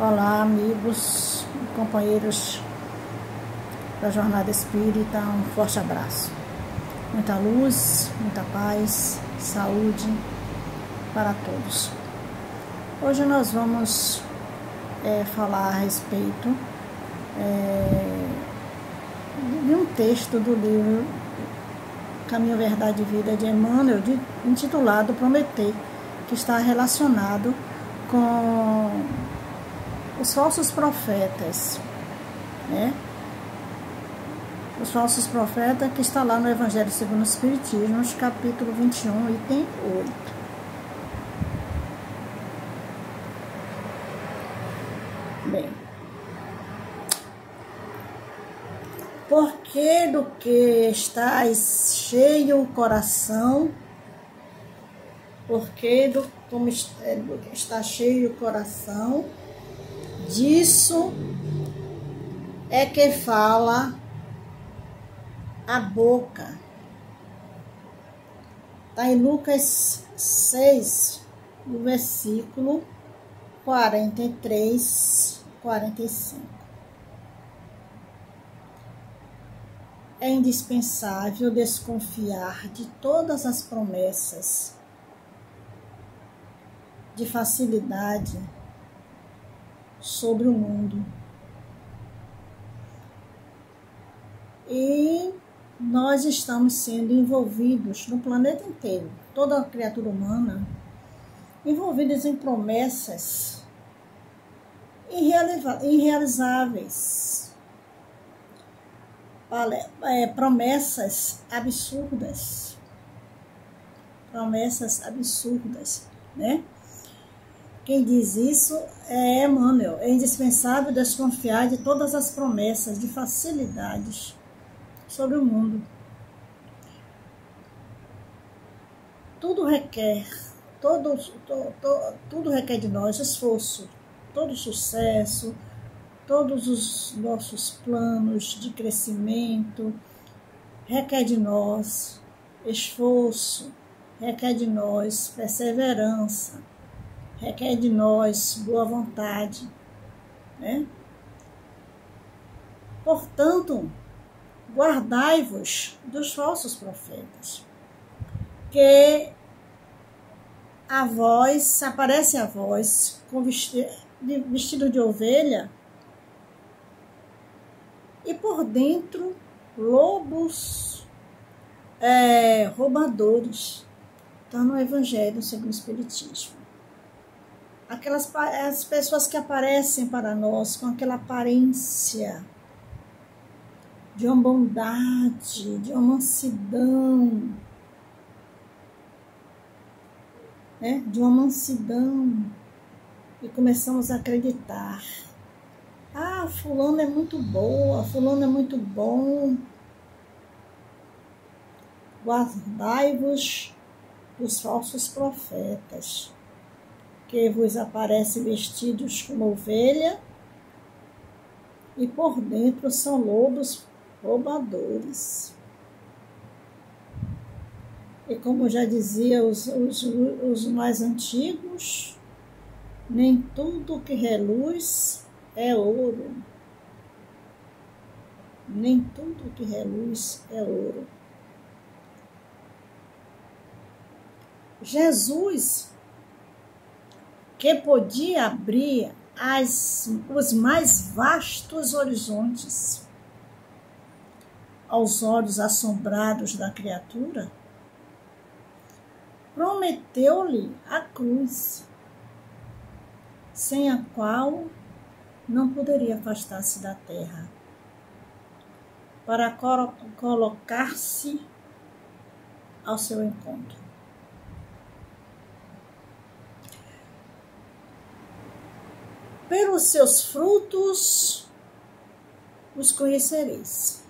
Olá, amigos e companheiros da Jornada Espírita, um forte abraço. Muita luz, muita paz, saúde para todos. Hoje nós vamos falar a respeito de um texto do livro Caminho, Verdade e Vida de Emmanuel, intitulado Prometer, que está relacionado com os falsos profetas, né? Os falsos profetas, que está lá no Evangelho segundo o Espiritismo, capítulo 21, item 8. Bem, porque do que está cheio o coração, porque do que está cheio o coração, disso é que fala a boca. Está em Lucas 6, no versículo 43, 45. É indispensável desconfiar de todas as promessas de facilidade sobre o mundo. E nós estamos sendo envolvidos no planeta inteiro, toda a criatura humana, envolvidas em promessas irrealizáveis, promessas absurdas, né? Quem diz isso é Emmanuel. É indispensável desconfiar de todas as promessas de facilidades sobre o mundo. Tudo requer de nós esforço, todo sucesso, todos os nossos planos de crescimento, requer de nós esforço, requer de nós perseverança, requer de nós boa vontade, né? Portanto, guardai-vos dos falsos profetas, que aparece a voz com vestido de ovelha e por dentro lobos roubadores. Está no Evangelho segundo o Espiritismo. As pessoas que aparecem para nós com aquela aparência de uma bondade, de uma mansidão, né? De uma mansidão, e começamos a acreditar. Ah, fulano é muito boa, fulano é muito bom. Guardai-vos dos falsos profetas, que vos aparecem vestidos como ovelha e por dentro são lobos roubadores. E como já dizia os mais antigos, nem tudo que reluz é ouro. Nem tudo que reluz é ouro. Jesus, que podia abrir os mais vastos horizontes aos olhos assombrados da criatura, prometeu-lhe a cruz, sem a qual não poderia afastar-se da terra, para colocar-se ao seu encontro. Pelos seus frutos os conhecereis.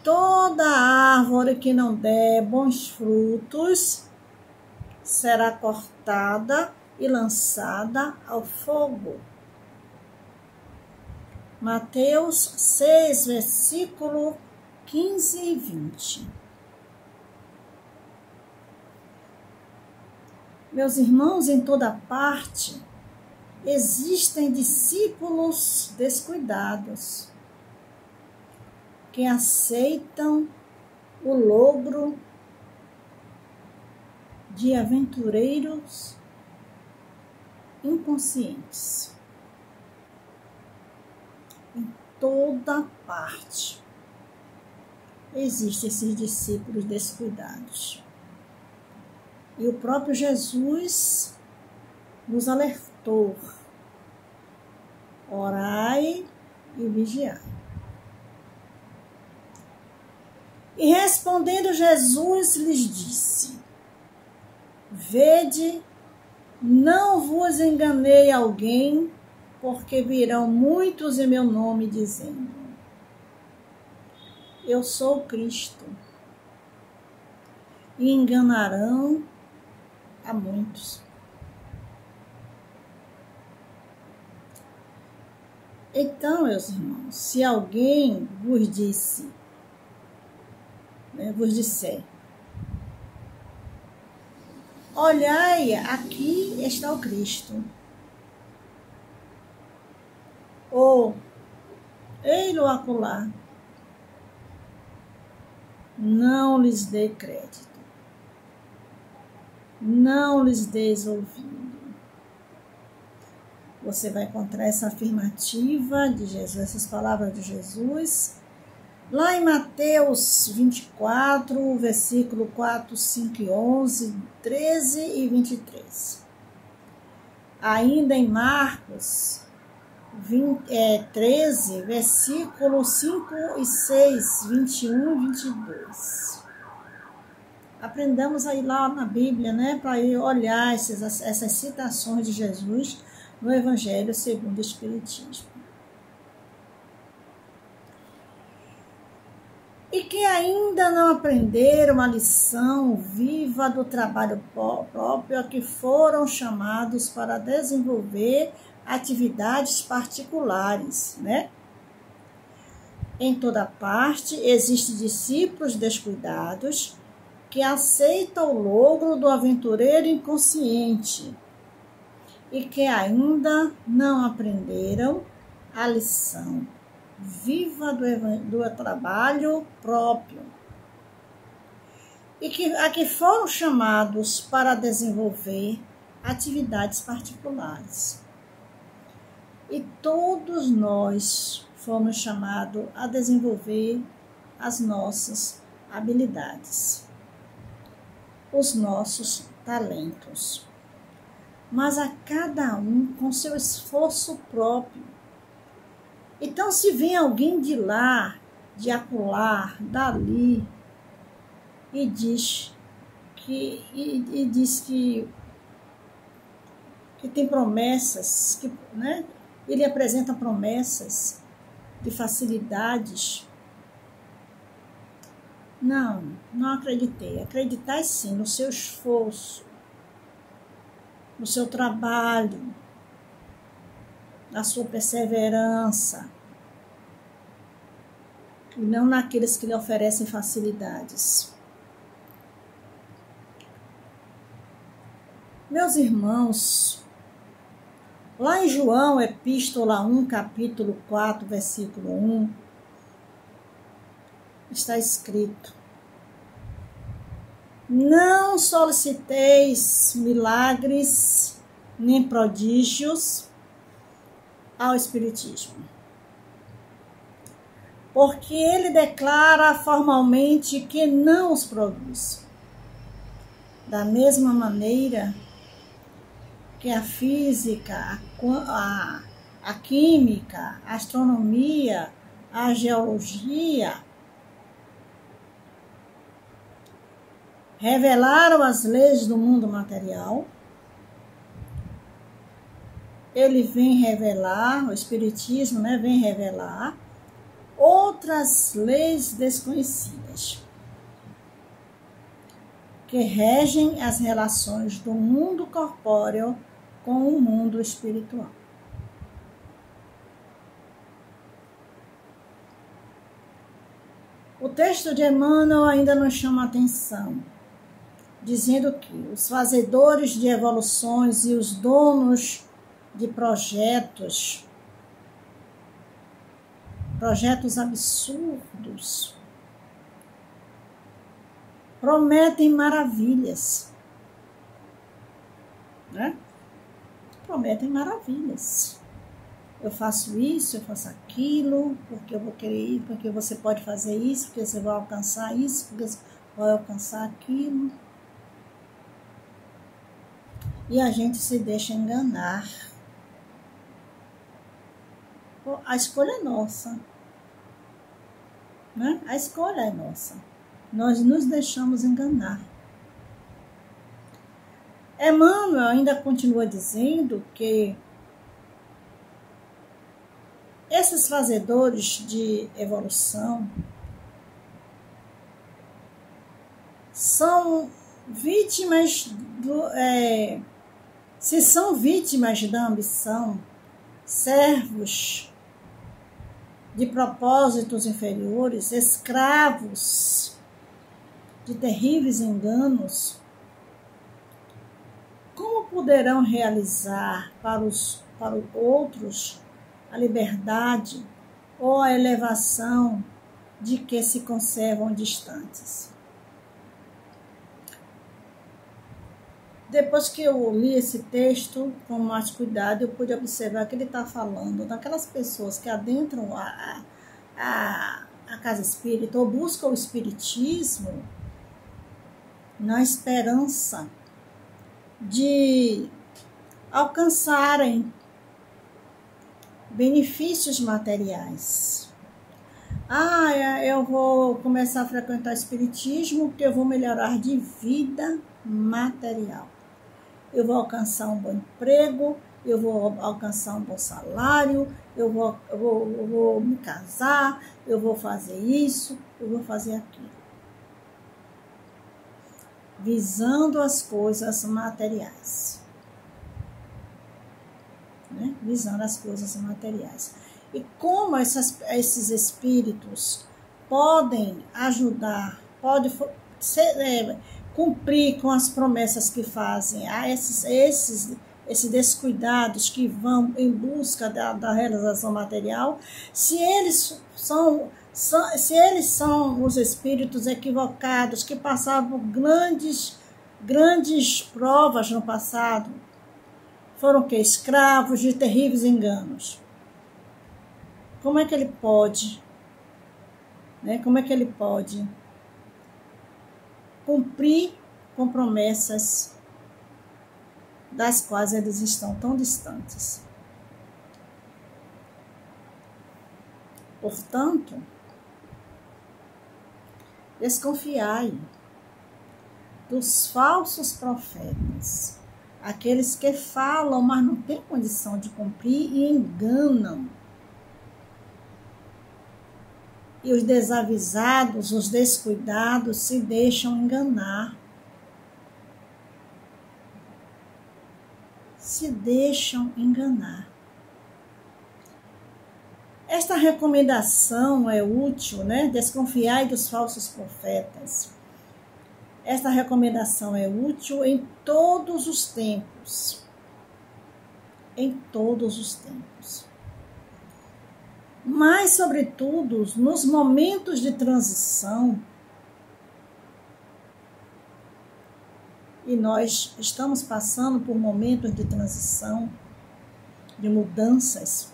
Toda árvore que não der bons frutos será cortada e lançada ao fogo. Mateus 6, versículo 15 e 20. Meus irmãos, em toda parte existem discípulos descuidados que aceitam o logro de aventureiros inconscientes. Em toda parte existem esses discípulos descuidados. E o próprio Jesus nos alertou: orai e vigiai. E respondendo Jesus lhes disse: vede, não vos enganei alguém, porque virão muitos em meu nome dizendo: eu sou o Cristo, e enganarão a muitos. Então, meus irmãos, se alguém vos disser, olhai, aqui está o Cristo, ou ei-lo acolá, não lhes dê crédito, não lhes deis ouvido. Você vai encontrar essa afirmativa de Jesus, essas palavras de Jesus, lá em Mateus 24, versículo 4, 5 e 11, 13 e 23. Ainda em Marcos 13, versículo 5 e 6, 21 e 22. Aprendamos aí lá na Bíblia, né, para olhar essas citações de Jesus no Evangelho segundo o Espiritismo. E que ainda não aprenderam a lição viva do trabalho próprio a que foram chamados para desenvolver atividades particulares, né? Em toda parte existem discípulos descuidados que aceitam o logro do aventureiro inconsciente e que ainda não aprenderam a lição viva do trabalho próprio, e que a que foram chamados para desenvolver atividades particulares. E todos nós fomos chamados a desenvolver as nossas habilidades, os nossos talentos, mas a cada um com seu esforço próprio. Então, se vem alguém de lá, de acolá, dali, e diz que tem promessas, né? Ele apresenta promessas de facilidades. Não acreditei. Acreditai sim no seu esforço, no seu trabalho, na sua perseverança, e não naqueles que lhe oferecem facilidades. Meus irmãos, lá em João, Epístola 1, capítulo 4, versículo 1, está escrito: não soliciteis milagres nem prodígios ao Espiritismo, porque ele declara formalmente que não os produz. Da mesma maneira que a física, a química, a astronomia, a geologia revelaram as leis do mundo material, ele vem revelar, o Espiritismo, né, vem revelar outras leis desconhecidas que regem as relações do mundo corpóreo com o mundo espiritual. O texto de Emmanuel ainda nos chama a atenção dizendo que os fazedores de evoluções e os donos de projetos absurdos, prometem maravilhas, né? Prometem maravilhas. Eu faço isso, eu faço aquilo, porque eu vou querer ir, porque você pode fazer isso, porque você vai alcançar isso, porque você vai alcançar aquilo. E a gente se deixa enganar. A escolha é nossa, né? A escolha é nossa. Nós nos deixamos enganar. Emmanuel ainda continua dizendo que esses fazedores de evolução são vítimas se são vítimas da ambição, servos de propósitos inferiores, escravos de terríveis enganos, como poderão realizar para os outros a liberdade ou a elevação de que se conservam distantes? Depois que eu li esse texto com mais cuidado, eu pude observar que ele está falando daquelas pessoas que adentram a casa espírita ou buscam o espiritismo na esperança de alcançarem benefícios materiais. Eu vou começar a frequentar o espiritismo porque eu vou melhorar de vida material. Eu vou alcançar um bom emprego, eu vou alcançar um bom salário, eu vou me casar, eu vou fazer isso, eu vou fazer aquilo. Visando as coisas materiais. Né? Visando as coisas materiais. E como esses espíritos podem ajudar, podem cumprir com as promessas que fazem a esses descuidados que vão em busca da realização material, se eles são os espíritos equivocados que passaram por grandes provas no passado, foram que escravos de terríveis enganos. Como é que ele pode, né? Como é que ele pode cumprir com promessas das quais eles estão tão distantes? Portanto, desconfiai dos falsos profetas, aqueles que falam, mas não têm condição de cumprir e enganam. E os desavisados, os descuidados se deixam enganar. Se deixam enganar. Esta recomendação é útil, né? Desconfiai dos falsos profetas. Esta recomendação é útil em todos os tempos. Em todos os tempos. Mas, sobretudo, nos momentos de transição, e nós estamos passando por momentos de transição, de mudanças,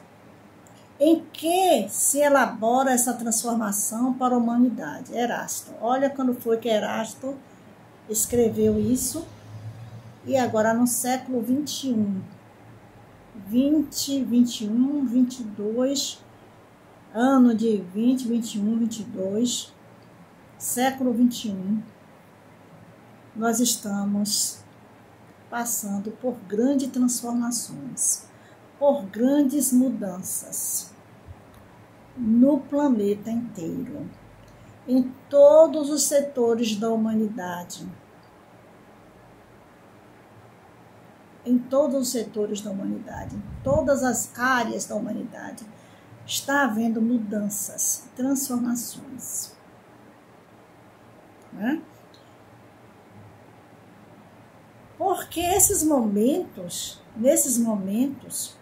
em que se elabora essa transformação para a humanidade. Erasto, olha quando foi que Erasto escreveu isso, e agora no século 21, 20, 21, 22, ano de 20, 21, 22, século 21, nós estamos passando por grandes transformações, por grandes mudanças no planeta inteiro, em todos os setores da humanidade. Em todos os setores da humanidade, em todas as áreas da humanidade, está havendo mudanças, transformações. Né? Porque nesses momentos,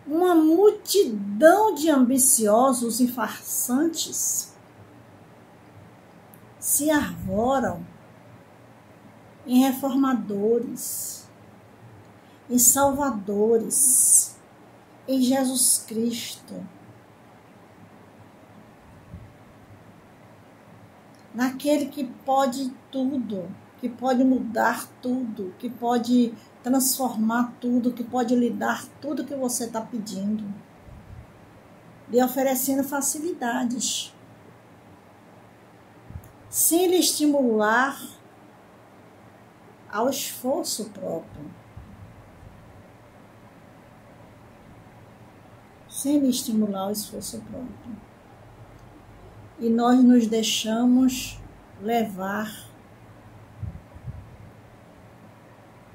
uma multidão de ambiciosos e farsantes se arvoram em reformadores, em salvadores, em Jesus Cristo, naquele que pode tudo, que pode mudar tudo, que pode transformar tudo, que pode lhe dar tudo que você está pedindo, lhe oferecendo facilidades, sem lhe estimular ao esforço próprio, sem lhe estimular ao esforço próprio. E nós nos deixamos levar.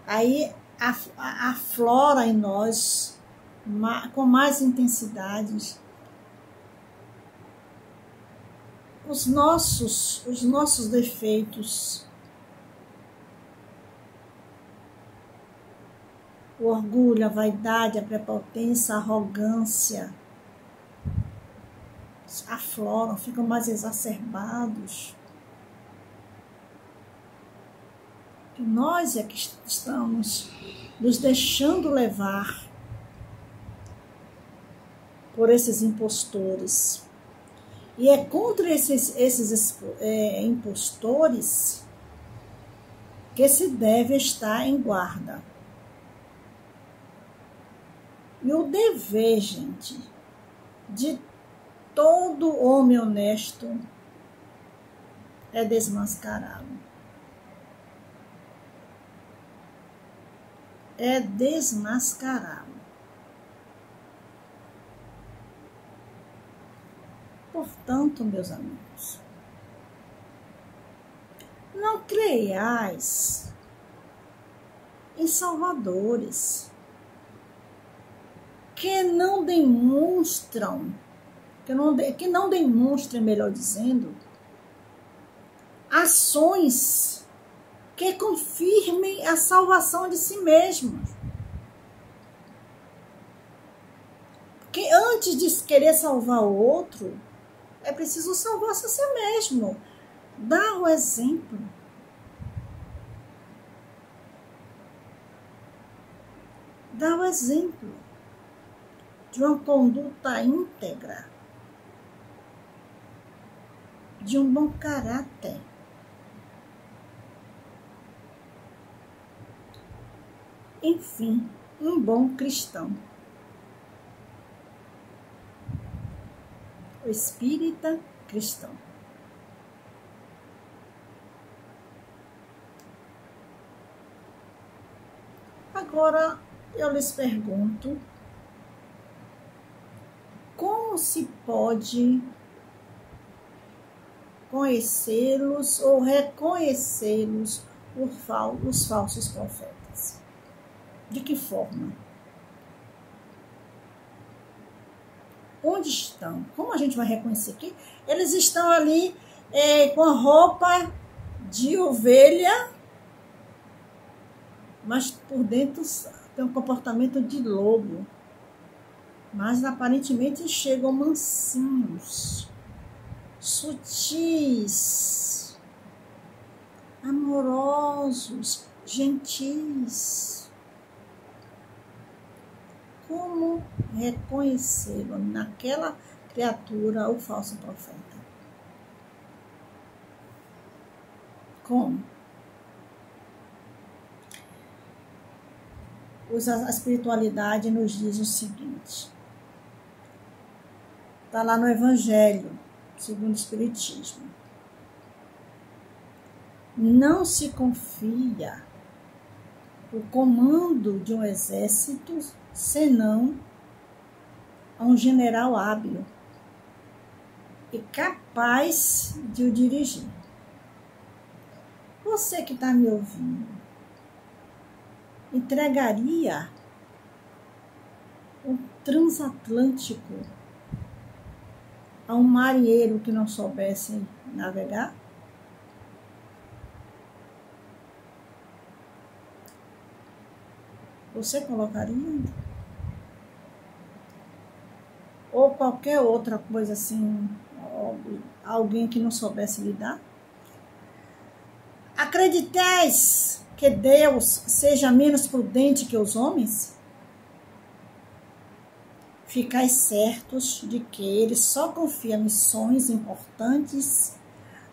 Aí aflora em nós com mais intensidade os nossos defeitos, o orgulho, a vaidade, a prepotência, a arrogância afloram, ficam mais exacerbados. Nós é que estamos nos deixando levar por esses impostores. E é contra esses impostores que se deve estar em guarda. E o dever, gente, de todo homem honesto é desmascará-lo. É desmascará-lo. Portanto, meus amigos, não creiais em salvadores que não demonstram, melhor dizendo, ações que confirmem a salvação de si mesmos. Porque antes de querer salvar o outro, é preciso salvar-se a si mesmo. Dá o exemplo. Dá o exemplo de uma conduta íntegra, de um bom caráter. Enfim, um bom cristão. O espírita cristão. Agora eu lhes pergunto, como se pode conhecê-los ou reconhecê-los os falsos profetas? De que forma? Onde estão? Como a gente vai reconhecer que eles estão ali com a roupa de ovelha, mas por dentro tem um comportamento de lobo. Mas aparentemente chegam mansinhos, sutis, amorosos, gentis. Como reconhecê-lo naquela criatura, o falso profeta? Como? A espiritualidade nos diz o seguinte. Está lá no Evangelho, segundo o Espiritismo. Não se confia o comando de um exército senão a um general hábil e capaz de o dirigir. Você que está me ouvindo, entregaria um transatlântico a um marinheiro que não soubesse navegar? Você colocaria? Ou qualquer outra coisa assim, alguém que não soubesse lidar? Acreditais que Deus seja menos prudente que os homens? Ficais certos de que Ele só confia missões importantes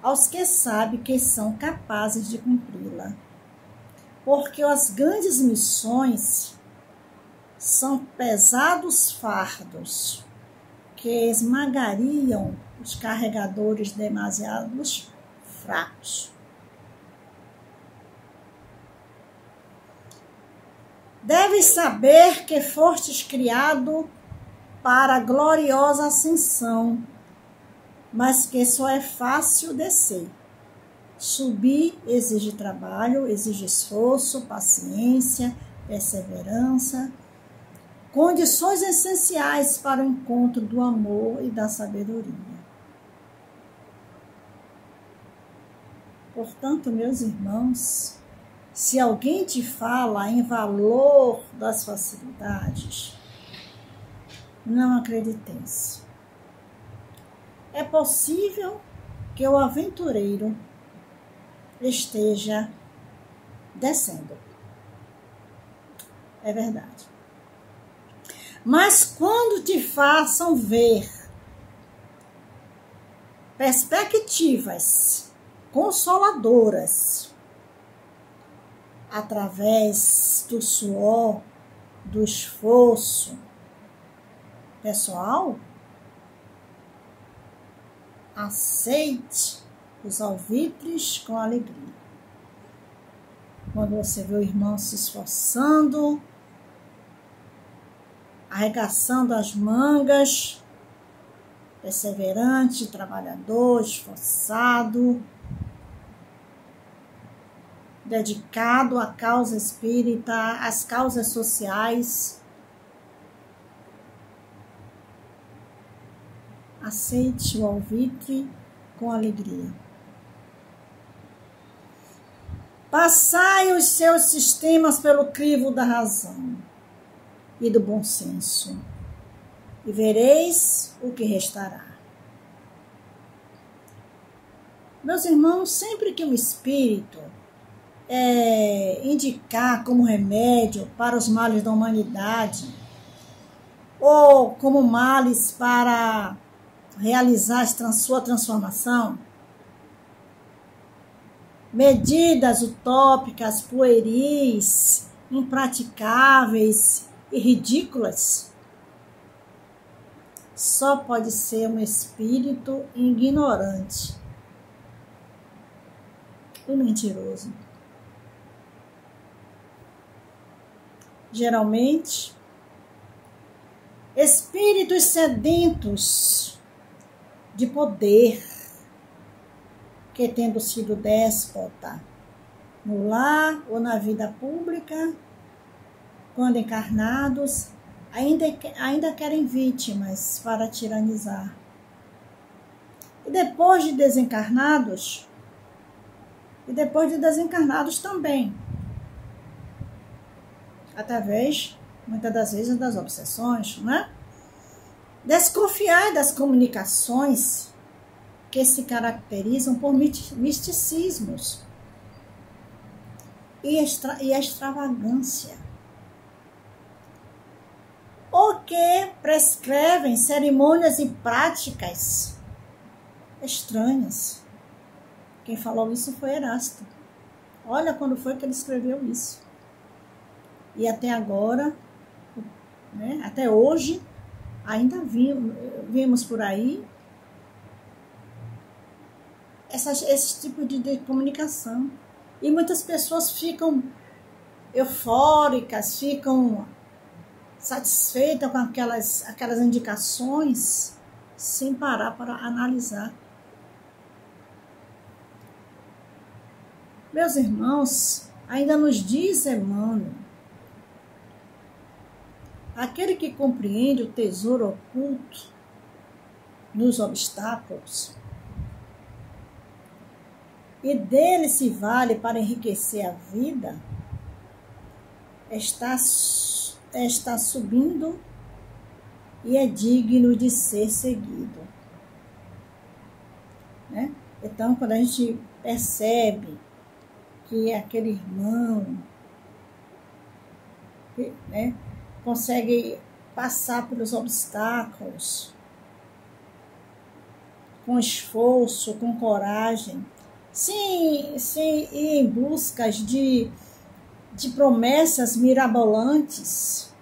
aos que sabe que são capazes de cumpri-la. Porque as grandes missões são pesados fardos que esmagariam os carregadores demasiados fracos. Deves saber que fostes criado para a gloriosa ascensão, mas que só é fácil descer. Subir exige trabalho, exige esforço, paciência, perseverança, condições essenciais para o encontro do amor e da sabedoria. Portanto, meus irmãos, se alguém te fala em valor das facilidades, não acrediteis. É possível que o aventureiro esteja descendo. É verdade. Mas quando te façam ver perspectivas consoladoras através do suor, do esforço pessoal, aceite os alvitres com alegria. Quando você vê o irmão se esforçando, arregaçando as mangas, perseverante, trabalhador, esforçado, dedicado à causa espírita, às causas sociais, aceite o alvitre com alegria. Passai os seus sistemas pelo crivo da razão e do bom senso, e vereis o que restará. Meus irmãos, sempre que o Espírito indicar como remédio para os males da humanidade, ou como males para realizar sua transformação, medidas utópicas, pueris, impraticáveis e ridículas, só pode ser um espírito ignorante e mentiroso. Geralmente, espíritos sedentos de poder, que tendo sido déspota no lar ou na vida pública, quando encarnados, ainda querem vítimas para tiranizar. E depois de desencarnados também, através, muitas das vezes, das obsessões, né? Desconfiar das comunicações que se caracterizam por misticismos e extravagância, ou que prescrevem cerimônias e práticas estranhas. Quem falou isso foi Erasto. Olha quando foi que ele escreveu isso. E até agora, né, até hoje, ainda vimos por aí esse tipo de comunicação. E muitas pessoas ficam eufóricas, ficam satisfeitas com aquelas indicações, sem parar para analisar. Meus irmãos, ainda nos diz Emmanuel, aquele que compreende o tesouro oculto nos obstáculos e dele se vale para enriquecer a vida, está subindo e é digno de ser seguido, né? Então, quando a gente percebe que aquele irmão, né, consegue passar pelos obstáculos com esforço, com coragem, sem ir em busca de promessas mirabolantes,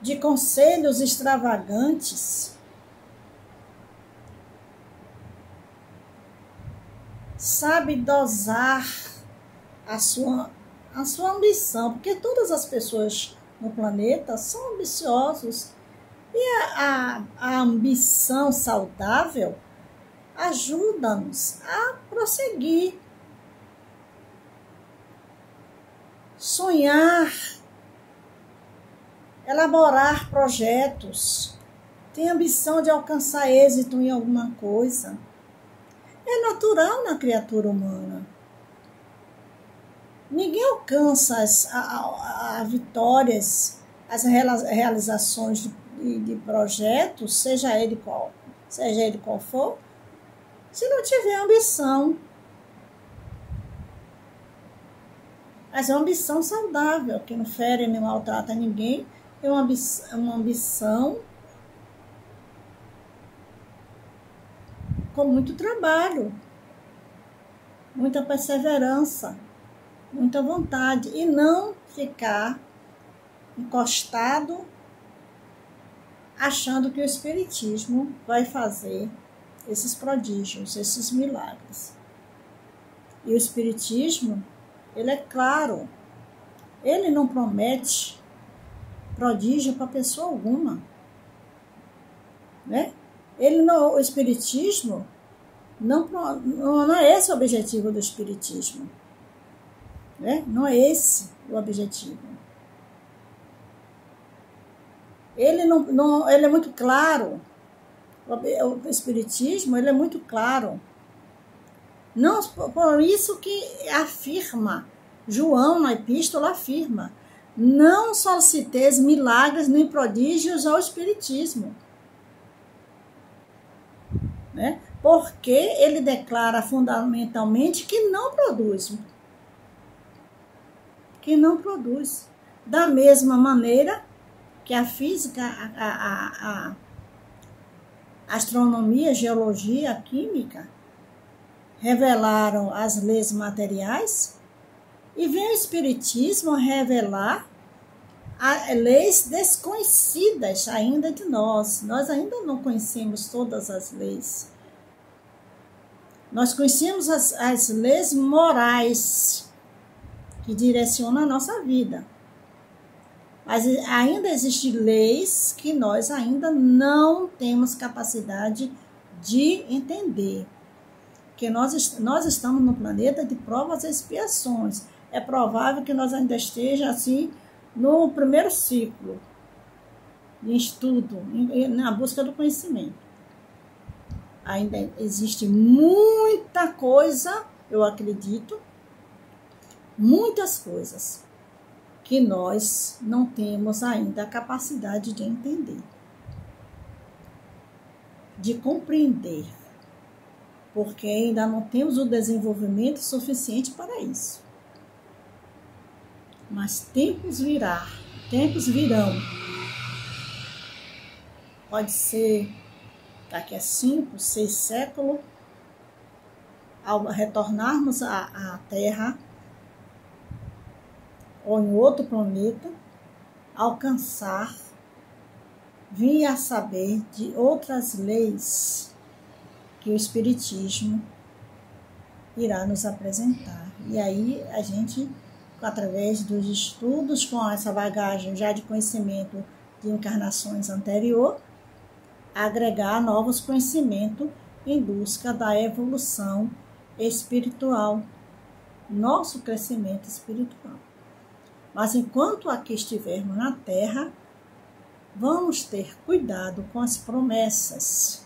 de conselhos extravagantes, sabe dosar a sua ambição, porque todas as pessoas no planeta são ambiciosos, e a ambição saudável ajuda-nos a prosseguir, sonhar, elaborar projetos, ter ambição de alcançar êxito em alguma coisa. É natural na criatura humana. Ninguém alcança as vitórias, as realizações de projetos, seja ele qual for, se não tiver ambição. Mas é uma ambição saudável, que não fere nem maltrata ninguém, é uma ambição com muito trabalho, muita perseverança, muita vontade, e não ficar encostado achando que o Espiritismo vai fazer esses prodígios, esses milagres. E o Espiritismo, ele é claro, ele não promete prodígio para pessoa alguma, né? O Espiritismo, não é esse o objetivo do Espiritismo, né? Não é esse o objetivo. Ele é muito claro, o Espiritismo, ele é muito claro. Não, por isso que afirma, João na epístola afirma, não soliciteis milagres nem prodígios ao Espiritismo, né? Porque ele declara fundamentalmente que não produz. Da mesma maneira que a física, a astronomia, a geologia, a química revelaram as leis materiais, e vem o Espiritismo revelar leis desconhecidas ainda de nós. Nós ainda não conhecemos todas as leis. Nós conhecemos as leis morais que direcionam a nossa vida. Mas ainda existem leis que nós ainda não temos capacidade de entender. Porque nós estamos no planeta de provas e expiações. É provável que nós ainda estejamos assim no primeiro ciclo de estudo, na busca do conhecimento. Ainda existe muita coisa, eu acredito, muitas coisas que nós não temos ainda a capacidade de entender, de compreender, porque ainda não temos o desenvolvimento suficiente para isso. Mas tempos virão. Pode ser daqui a 5, 6 séculos, ao retornarmos à Terra, ou em outro planeta, alcançar, vir a saber de outras leis que o Espiritismo irá nos apresentar. E aí a gente, através dos estudos, com essa bagagem já de conhecimento de encarnações anterior, agregar novos conhecimentos em busca da evolução espiritual, nosso crescimento espiritual. Mas enquanto aqui estivermos na Terra, vamos ter cuidado com as promessas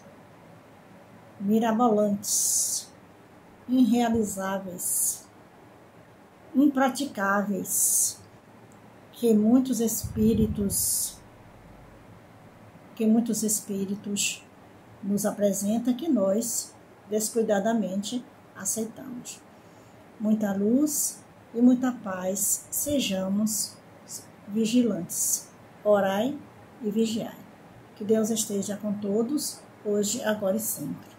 mirabolantes, irrealizáveis, impraticáveis, que muitos espíritos nos apresentam que nós, descuidadamente, aceitamos. Muita luz e muita paz, sejamos vigilantes. Orai e vigiai. Que Deus esteja com todos, hoje, agora e sempre.